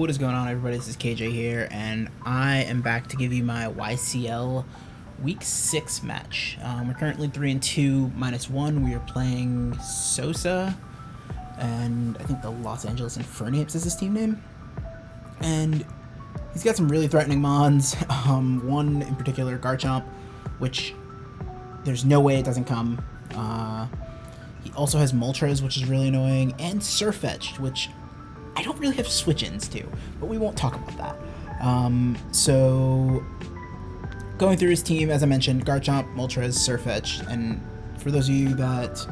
What is going on, everybody? This is KJ here, and I am back to give you my YCL Week 6 match. We're currently 3-2, -1. We are playing Sosa, and I think the Los Angeles Infernape is his team name. And he's got some really threatening mons. One in particular, Garchomp, which there's no way it doesn't come. He also has Moltres, which is really annoying, and Surfetched, which I don't really have switch-ins to, but we won't talk about that. So going through his team, as I mentioned, Garchomp, Moltres, Surfetched, and for those of you that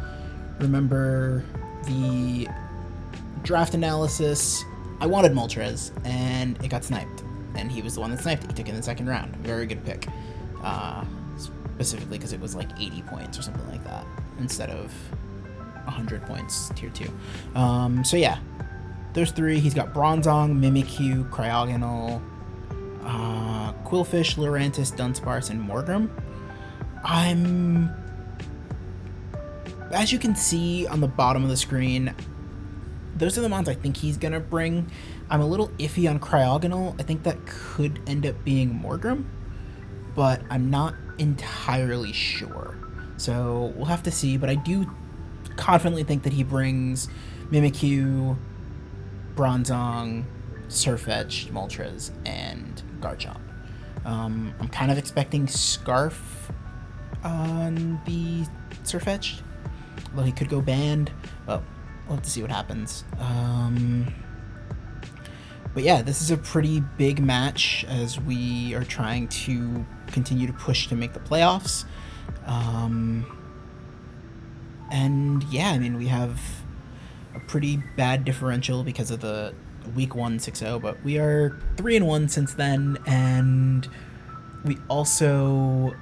remember the draft analysis, I wanted Moltres, and it got sniped, and he was the one that sniped it. He took it in the second round. Very good pick, specifically because it was like 80 points or something like that, instead of 100 points, tier 2. So yeah. There's 3. He's got Bronzong, Mimikyu, Cryogonal, Quillfish, Lurantis, Dunsparce, and Morgrem. As you can see on the bottom of the screen, those are the mons I think he's gonna bring. I'm a little iffy on Cryogonal. I think that could end up being Morgrem, but I'm not entirely sure. So we'll have to see, but I do confidently think that he brings Mimikyu, Bronzong, Surfetched, Moltres, and Garchomp. I'm kind of expecting Scarf on the Surfetched, although he could go banned. Well, we'll have to see what happens. But yeah, this is a pretty big match as we are trying to continue to push to make the playoffs. And yeah, I mean, we have a pretty bad differential because of the week 1 6-0, but we are 3-1 since then, and we also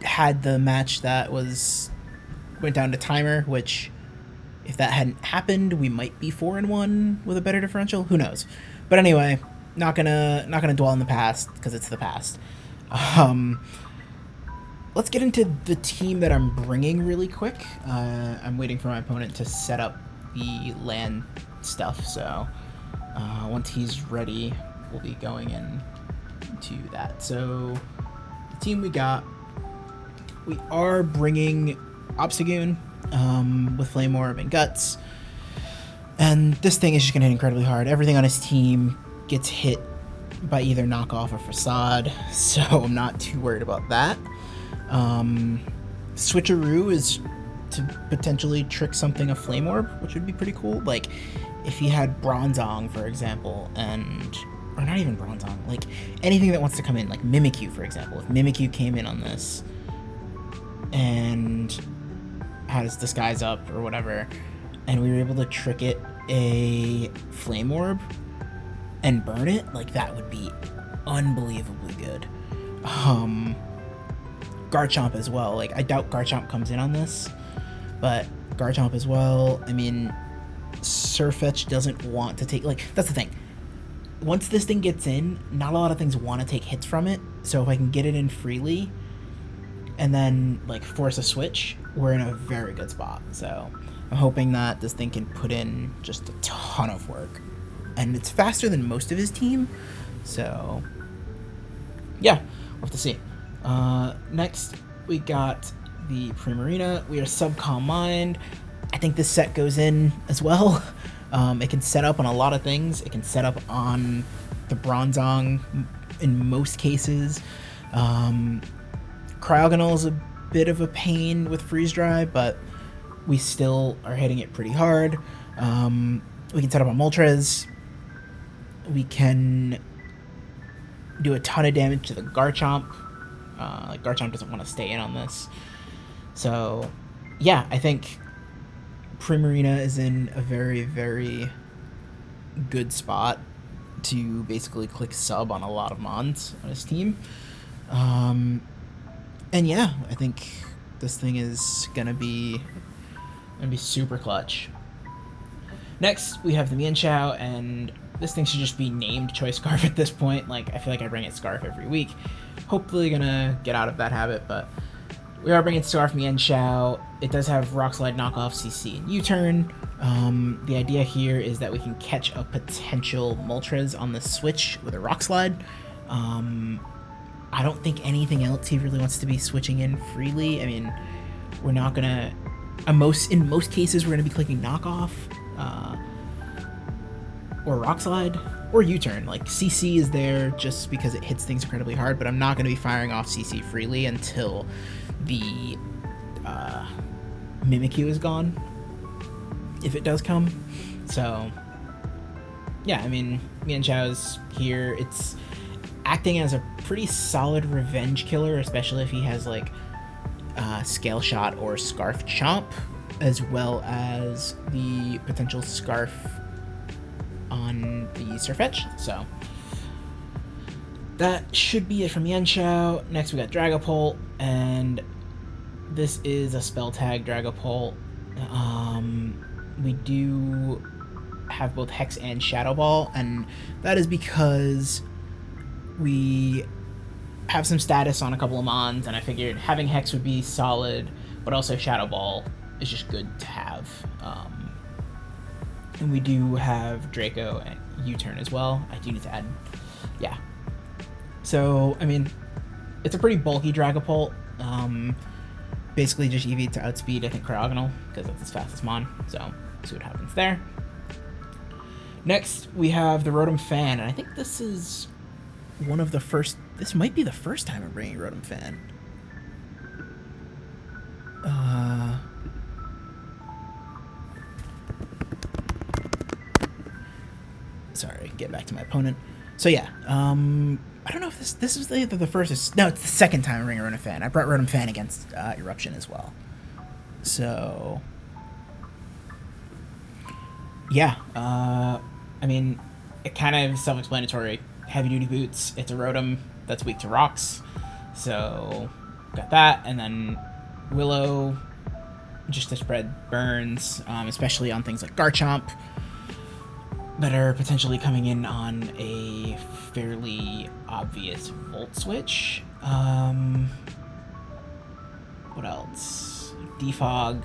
had the match that went down to timer, which if that hadn't happened, we might be 4-1 with a better differential. Who knows? But anyway, not gonna dwell on the past because it's the past. Let's get into the team that I'm bringing really quick. I'm waiting for my opponent to set up the land stuff, so once he's ready, we'll be going into that. So the team we are bringing Obstagoon with Flame Orb and Guts, and this thing is just going to hit incredibly hard. Everything on his team gets hit by either Knockoff or Facade, so I'm not too worried about that. Switcheroo is to potentially trick something a Flame Orb, which would be pretty cool. Like if he had Bronzong, for example, or not even Bronzong, like anything that wants to come in, like Mimikyu, for example. If Mimikyu came in on this and had his disguise up or whatever, and we were able to trick it a Flame Orb and burn it, like that would be unbelievably good. Garchomp as well. Like, I doubt Garchomp comes in on this, but Garchomp as well. I mean, Surfetch doesn't want to take, like, that's the thing. Once this thing gets in, not a lot of things want to take hits from it, so if I can get it in freely and then, like, force a switch, we're in a very good spot. So I'm hoping that this thing can put in just a ton of work. And it's faster than most of his team, so yeah, we'll have to see. Next, we got the Primarina. We are Subcalm Mind. I think this set goes in as well. It can set up on a lot of things. It can set up on the Bronzong in most cases. Cryogonal is a bit of a pain with Freeze Dry, but we still are hitting it pretty hard. We can set up on Moltres. We can do a ton of damage to the Garchomp. Like, Garchomp doesn't want to stay in on this. So, yeah, I think Primarina is in a very, very good spot to basically click sub on a lot of mons on his team. And yeah, I think this thing is gonna be super clutch. Next, we have the Mienshao, and this thing should just be named Choice Scarf at this point. Like, I feel like I bring it Scarf every week. Hopefully gonna get out of that habit, but we are bringing Scarf Mienshao. It does have Rock Slide, Knockoff, CC, and U-Turn. The idea here is that we can catch a potential Moltres on the switch with a Rock Slide. I don't think anything else he really wants to be switching in freely. I mean, we're not gonna... in most cases, we're gonna be clicking Knockoff, or Rock Slide, or U-Turn. Like, CC is there just because it hits things incredibly hard, but I'm not gonna be firing off CC freely until the Mimikyu is gone, if it does come. So, yeah, I mean, Mienshau's here. It's acting as a pretty solid revenge killer, especially if he has, like, Scale Shot or Scarf Chomp, as well as the potential Scarf on the Surfetch. So, that should be it from Mienshao. Next, we got Dragapult, and this is a Spell Tag Dragapult. We do have both Hex and Shadow Ball, and that is because we have some status on a couple of Mons, and I figured having Hex would be solid, but also Shadow Ball is just good to have. And we do have Draco and U-Turn as well. I do need to add, yeah. So, I mean, it's a pretty bulky Dragapult. Basically just EV to outspeed, I think, Cryogonal, because that's its fastest Mon, so see what happens there. Next, we have the Rotom Fan, and I think this is one of the first... This might be the first time I'm bringing Rotom Fan. Sorry, get back to my opponent. So yeah, I don't know if this is either the first... No, it's the second time I'm bringing Rotom Fan. I brought Rotom Fan against Eruption as well. So... yeah, I mean, it kind of self-explanatory. Heavy-duty boots, it's a Rotom that's weak to rocks, so got that, and then Willow, just to spread burns, especially on things like Garchomp, that are potentially coming in on a fairly obvious Volt Switch. What else? Defog.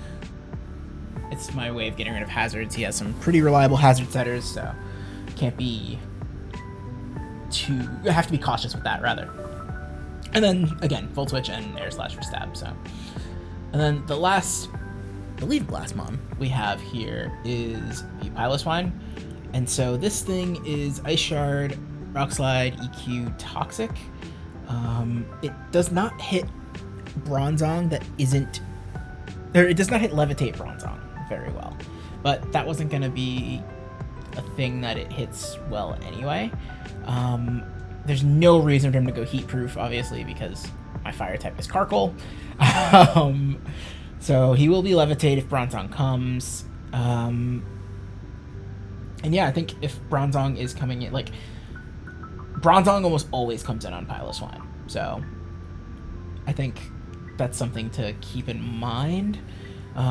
It's my way of getting rid of hazards. He has some pretty reliable hazard setters, so can't be too... I have to be cautious with that, rather. And then, again, Volt Switch and Air Slash for stab, so... And then the last... I believe the last Mon we have here is the Piloswine. And so this thing is Ice Shard, Rock Slide, EQ, Toxic. It does not hit Bronzong that isn't... Or it does not hit Levitate Bronzong very well. But that wasn't going to be a thing that it hits well anyway. There's no reason for him to go Heat Proof, obviously, because my Fire type is Karkle. So he will be Levitate if Bronzong comes. And yeah, I think if Bronzong is coming in, like, Bronzong almost always comes in on Piloswine. So I think that's something to keep in mind.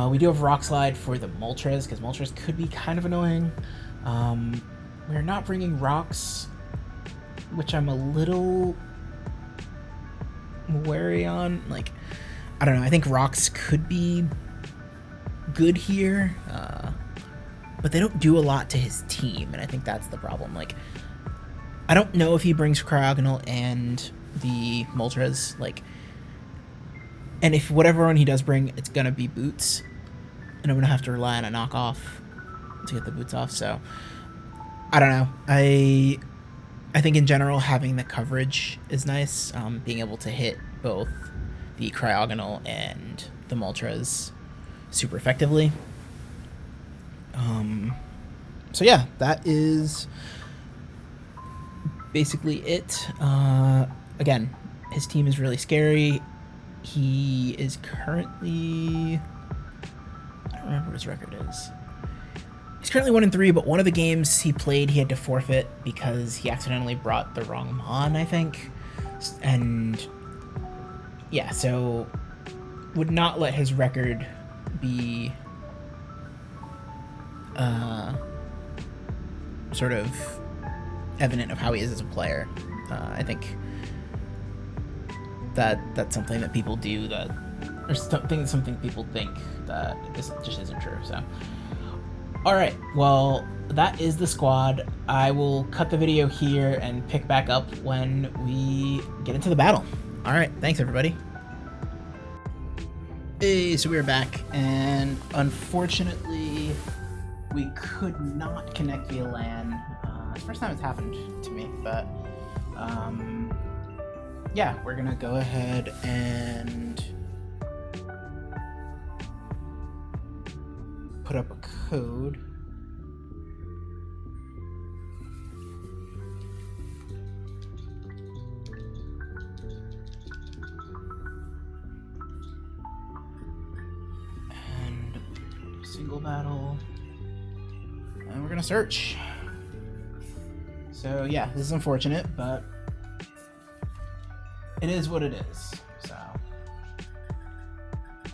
We do have Rock Slide for the Moltres, because Moltres could be kind of annoying. We're not bringing Rocks, which I'm a little wary on. Like, I don't know, I think Rocks could be good here, but they don't do a lot to his team, and I think that's the problem. Like, I don't know if he brings Cryogonal and the Moltres, like, and if whatever one he does bring, it's gonna be boots, and I'm gonna have to rely on a knockoff to get the boots off. So I don't know. I think in general having the coverage is nice. Being able to hit both the Cryogonal and the Moltres super effectively. So yeah, that is basically it. Again, his team is really scary. He is currently... I don't remember what his record is. He's currently 1-3, but one of the games he played, he had to forfeit because he accidentally brought the wrong Mon, I think. And yeah, so would not let his record be sort of evident of how he is as a player. I think that's something that people do that, or something people think that just isn't true. So Alright, well, that is the squad. I will cut the video here and pick back up when we get into the battle. Alright, thanks everybody. Hey, so we're back, and unfortunately, we could not connect via LAN. It's the first time it's happened to me, but yeah, we're gonna go ahead and put up a code. And single battle. And we're gonna search. So yeah, this is unfortunate, but it is what it is. So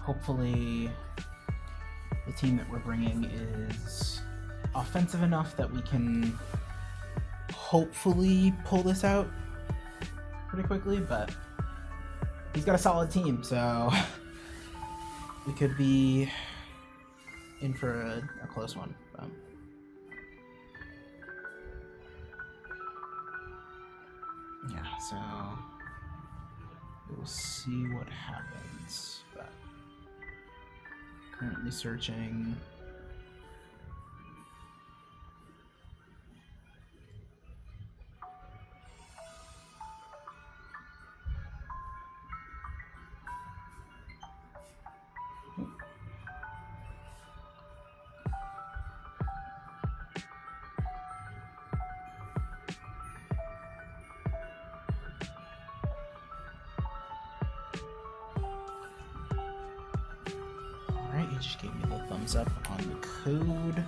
hopefully the team that we're bringing is offensive enough that we can hopefully pull this out pretty quickly, but he's got a solid team, so we could be in for a close one. Yeah, so we'll see what happens. But currently searching. He just gave me the thumbs up on the code.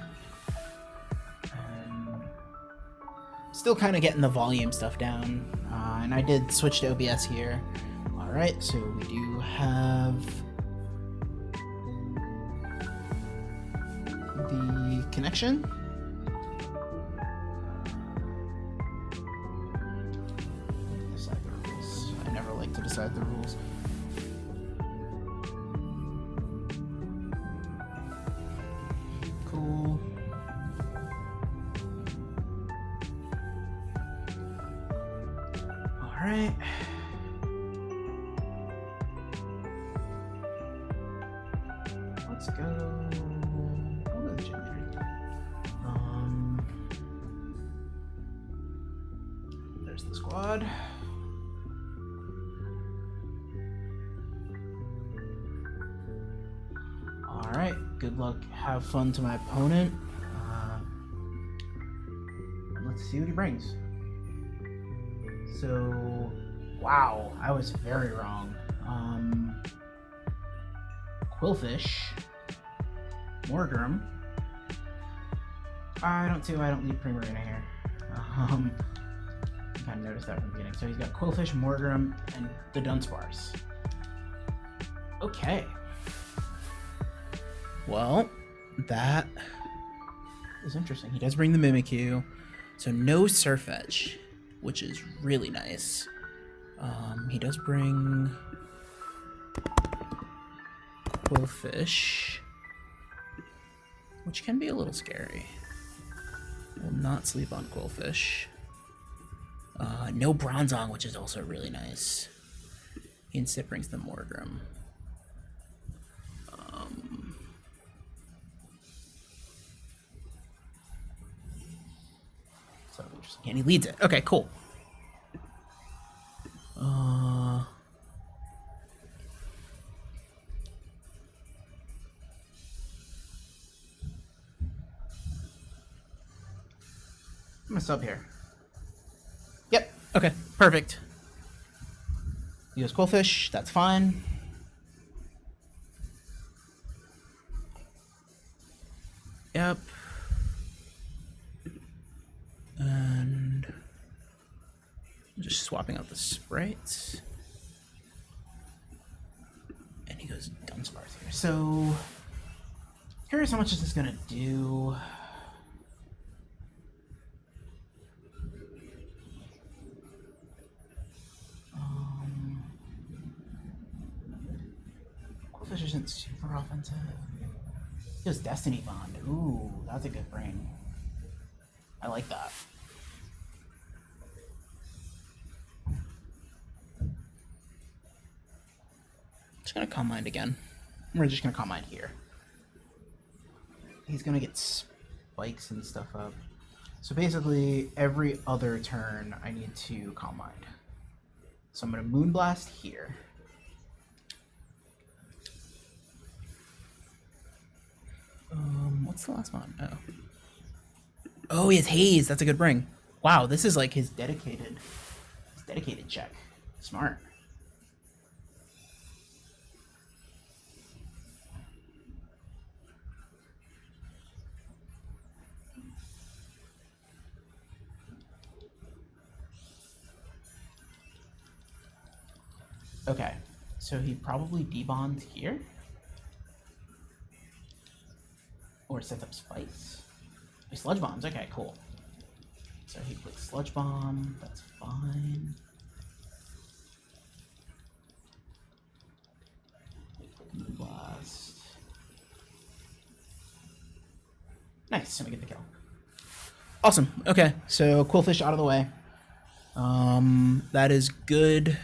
And still kind of getting the volume stuff down. And I did switch to OBS here. Alright, so we do have the connection. Decide the rules. I never like to decide the rules. Cool. All right. Let's go. I'll go to the generator. There's the squad. All right. Good luck. Have fun to my opponent. Let's see what he brings. So, wow, I was very wrong. Quillfish, Morgrim. I don't need Primarina here. I kind of noticed that from the beginning. So he's got Quillfish, Morgrim, and the Dunsparce. Okay. Well, that is interesting. He does bring the Mimikyu, so no Surf Edge, which is really nice. He does bring Quillfish, which can be a little scary. I will not sleep on Quillfish. No Bronzong, which is also really nice. He instead brings the Morgrim. So interesting. And he leads it. Okay, cool. I'm gonna sub here. Yep. Okay. Perfect. He goes Quillfish. That's fine. Yep. And just swapping out the sprites. And he goes Dunsparce here. So curious how much is this gonna do? Quillfish isn't super offensive. Just Destiny Bond. Ooh, that's a good bring. I like that. Just gonna Calm Mind again. We're just gonna Calm Mind here. He's gonna get spikes and stuff up. So basically, every other turn, I need to Calm Mind. So I'm gonna Moonblast here. What's the last one? Oh. Oh, he has Haze. That's a good bring. Wow, this is like his dedicated check. Smart. Okay, so he probably debonds here. Or sets up spikes. He Sludge Bombs, okay, cool. So he clicks Sludge Bomb, that's fine. We click Moonblast. Nice, and we get the kill. Awesome, okay, so Quillfish out of the way. That is good.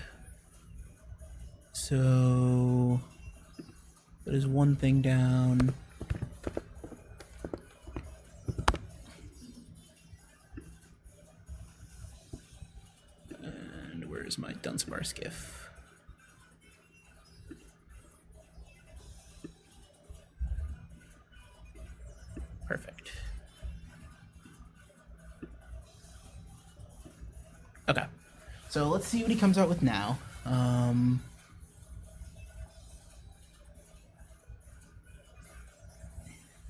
So that is one thing down. And where's my Dunsparce skiff? Perfect. Okay, so let's see what he comes out with now.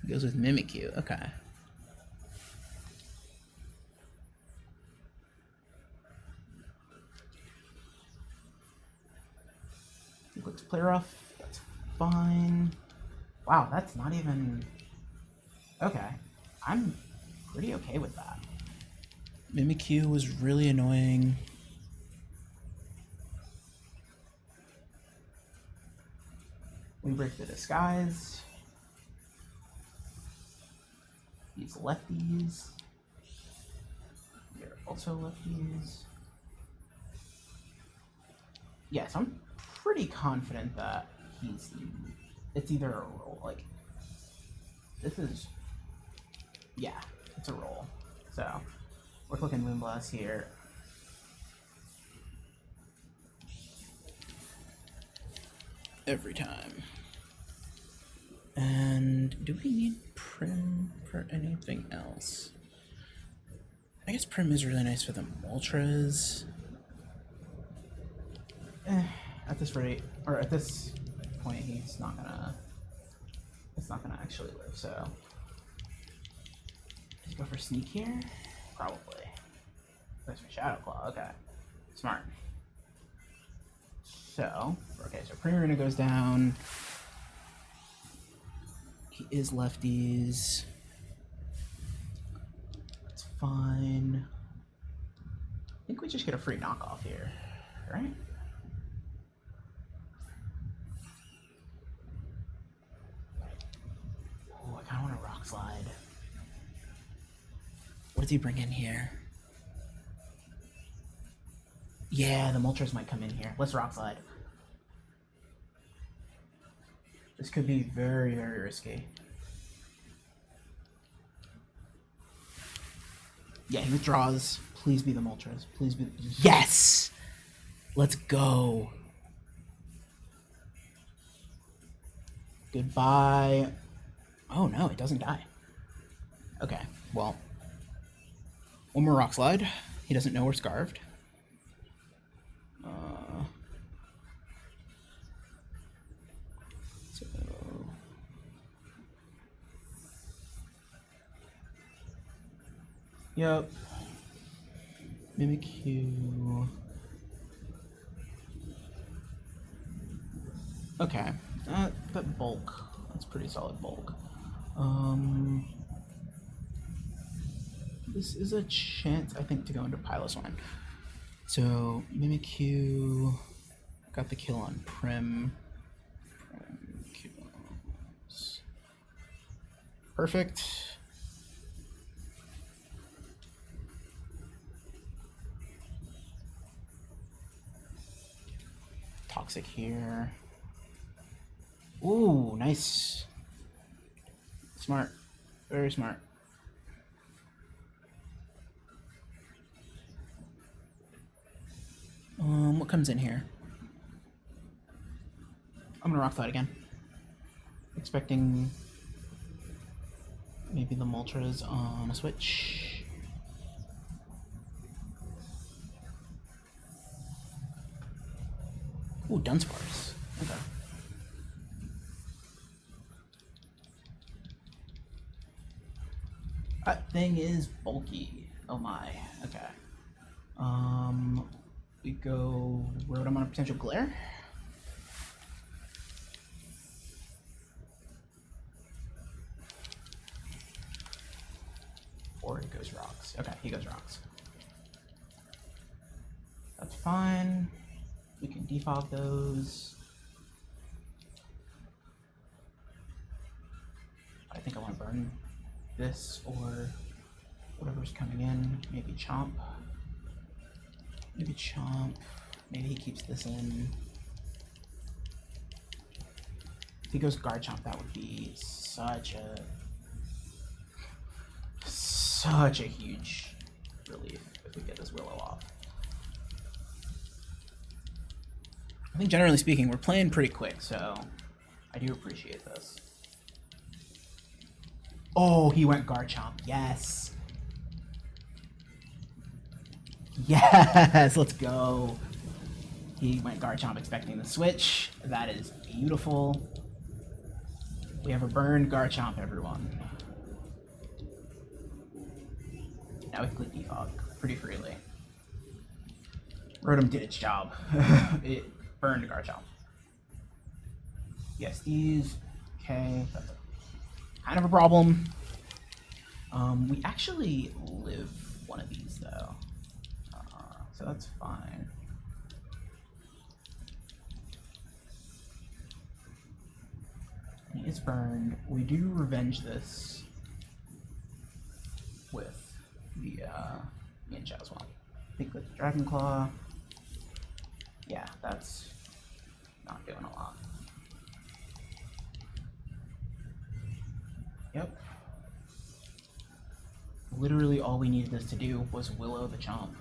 He goes with Mimikyu, okay. He clicks Play Rough, that's fine. Wow, that's not even... Okay, I'm pretty okay with that. Mimikyu was really annoying. We break the disguise. These lefties. You're also lefties. Yes, I'm pretty confident that it's either a roll. Like, this is, yeah, it's a roll. So, we're clicking Moonblast here. Every time. And do we need Prim for anything else? I guess Prim is really nice for the Moltres. At this rate, or at this point, it's not gonna actually live, so. Let's go for Sneak here? Probably. That's my Shadow Claw, okay. Smart. So, okay, so Primarina goes down. He is lefties. That's fine. I think we just get a free knockoff here, right? Oh, I kind of want a Rock Slide. What does he bring in here? Yeah, the Moltres might come in here. Let's Rock Slide. This could be very, very risky. Yeah, he withdraws. Please be the Moltres. Please be. Yes! Let's go. Goodbye. Oh no, it doesn't die. Okay, well. One more Rock Slide. He doesn't know we're Scarved. So. Yep. Mimikyu. Okay. That bulk. That's pretty solid bulk. This is a chance, I think, to go into Piloswine. So, Mimikyu got the kill on Prim. Prim kills. Perfect. Toxic here. Ooh, nice. Smart. Very smart. What comes in here? I'm gonna Rock Slide again. Expecting maybe the Moltres on a switch. Ooh, Dunsparce. Okay. That thing is bulky. Oh my. Okay. We go Rotom on a potential Glare. Or he goes Rocks. Okay, he goes Rocks. That's fine. We can defog those. I think I want to burn this or whatever's coming in. Maybe Chomp. Maybe Chomp. Maybe he keeps this in. If he goes Garchomp, that would be such a huge relief if we get this Willow off. I think generally speaking, we're playing pretty quick, so I do appreciate this. Oh, he went Garchomp. Yes. Yes, let's go. He went Garchomp expecting the switch. That is beautiful. We have a burned Garchomp, everyone. Now we can click defog pretty freely. Rotom did its job. It burned Garchomp. Yes, these. Okay, that's kind of a problem. We actually live one of these though, so that's fine. He is burned. We do revenge this with the Mienshao Swamp. I think with the Dragon Claw. Yeah, that's not doing a lot. Yep. Literally all we needed this to do was Willow the Chomp.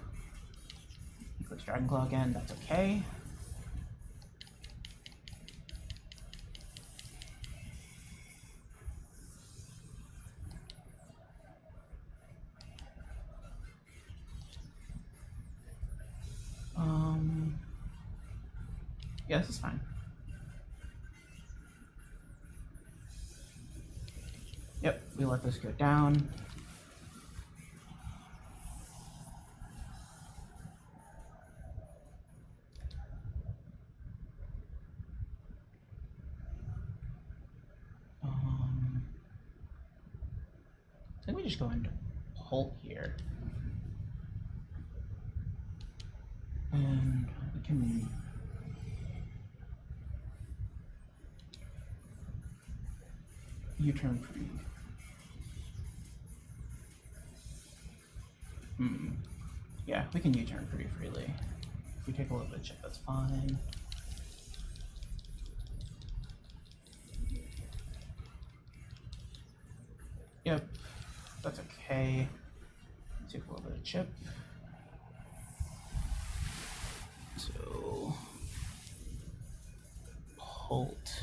He clicks Dragon Claw again, that's okay. Yeah, this is fine. Yep, we let this go down. I think we just go into Holt here. And we can U-turn pretty. Yeah, we can U-turn pretty freely. If we take a little bit of chip, that's fine. Yep, that's okay. Take a little bit of chip. So, Holt.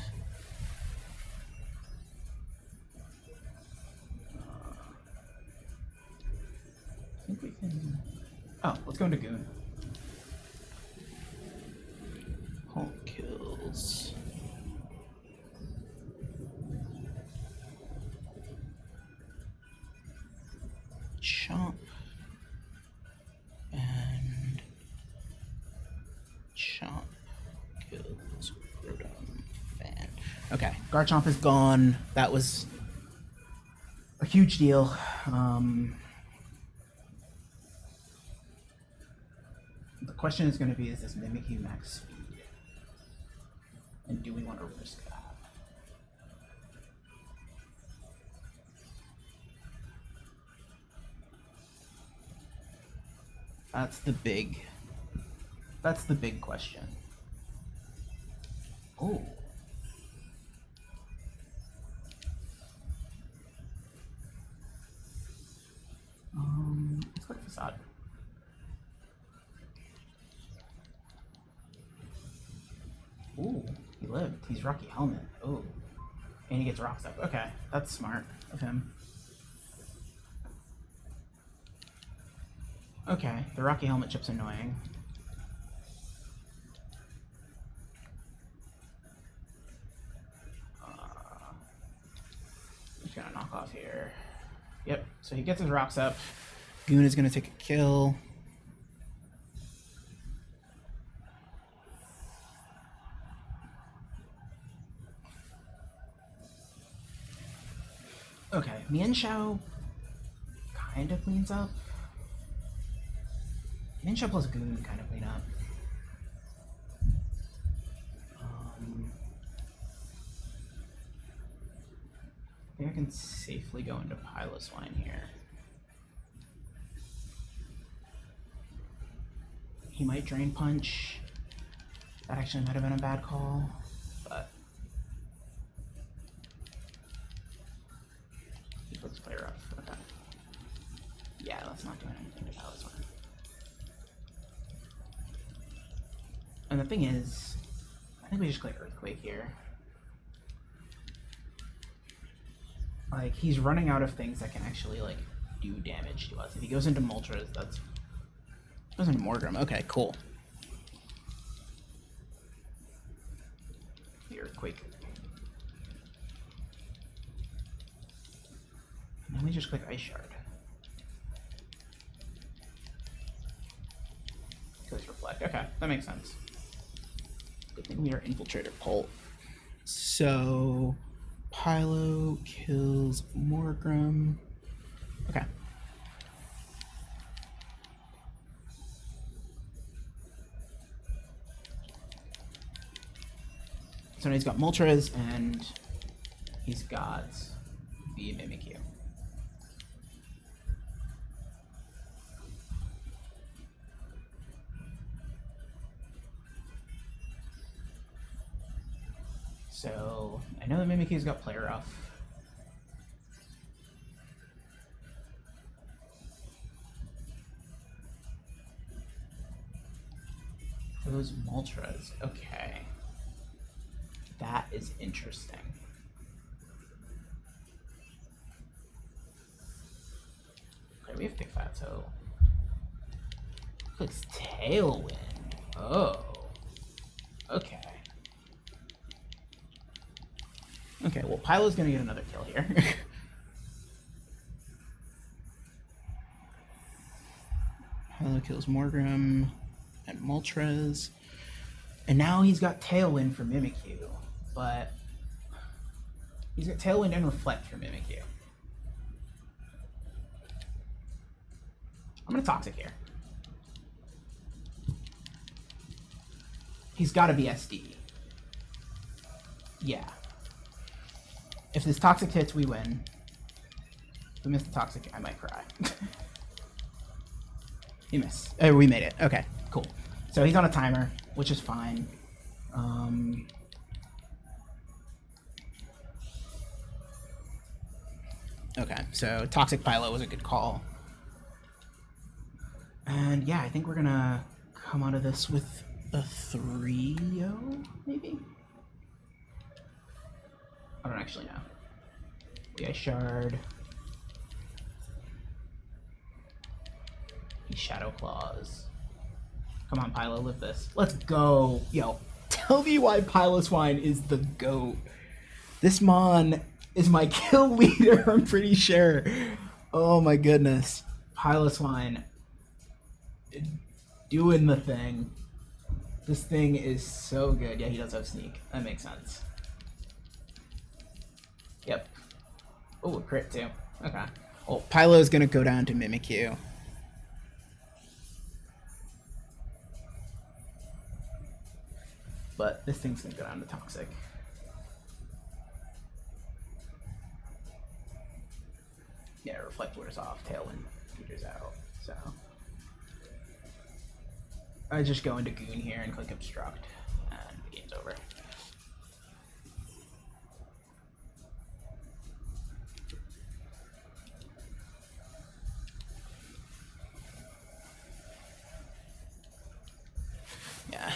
I think we can. Oh, let's go into Goon. Holt kills. Chomp. And Chomp kills Rotom Fan. Okay, Garchomp is gone. That was a huge deal. The question is going to be, is this Mimikyu max speed? And do we want to risk that? That's the big question. Oh. Let's go to Facade. Ooh, he lived. He's Rocky Helmet. Ooh. And he gets rocks up. Okay, that's smart of him. Okay, the Rocky Helmet chip's annoying. He's gonna knock off here. Yep, so he gets his rocks up. Goon is gonna take a kill. Okay, Mienshao kind of cleans up. Mienshao plus Goon kind of clean up. I think I can safely go into Piloswine here. He might Drain Punch. That actually might have been a bad call, but let's play rough. Okay. Yeah, let's not do anything to Piloswine. And the thing is, I think we just click Earthquake here. Like, he's running out of things that can actually, like, do damage to us. If he goes into Moltres, that's... Goes into Morgrim. Okay, cool. The Earthquake. And then we just click Ice Shard. Kills Reflect. Okay, that makes sense. Good thing we are Infiltrator Pult. So... Pylo kills Morgrim. Okay. So now he's got Moltres and he's got the Mimikyu. So I know the Mimikyu's got Play Rough. So those Moltres, okay. That is interesting. Okay, we have Big Fat Toe. Clicks Tailwind. Oh. Okay. Okay, well, Pylo's gonna get another kill here. Pylo kills Morgrim and Moltres. And now he's got Tailwind for Mimikyu, but he's got Tailwind and Reflect for Mimikyu. I'm gonna Toxic here. He's gotta be SD. Yeah. If this Toxic hits, we win. If we miss the Toxic, I might cry. He missed. Oh, we made it. Okay, cool. So he's on a timer, which is fine. Okay, so Toxic Pylo was a good call. And yeah, I think we're gonna come out of this with a 3-0, maybe? I don't actually know. We Ice Shard. He Shadow Claws. Come on, Pylo, live this. Let's go. Yo, tell me why Piloswine is the GOAT. This Mon is my kill leader, I'm pretty sure. Oh my goodness. Piloswine doing the thing. This thing is so good. Yeah, he does have Sneak. That makes sense. Yep. Oh, a crit too. Okay. Well, Pylo's gonna go down to Mimikyu. But this thing's gonna go down to Toxic. Yeah, Reflect wears off, Tailwind peters out, so. I just go into Goon here and click Obstruct, and the game's over. Yeah.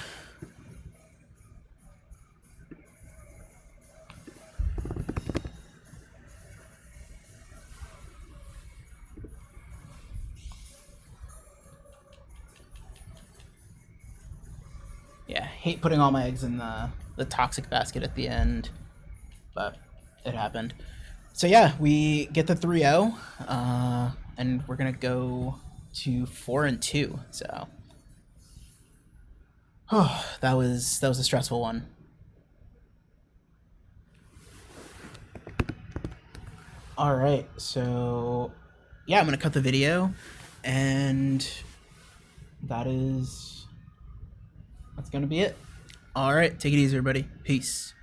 Yeah, hate putting all my eggs in the toxic basket at the end, but it happened. So yeah, we get the 3-0, and we're gonna go to 4-2. So, oh, that was a stressful one. All right, so yeah, I'm gonna cut the video, and that's gonna be it. All right, take it easy, everybody. Peace.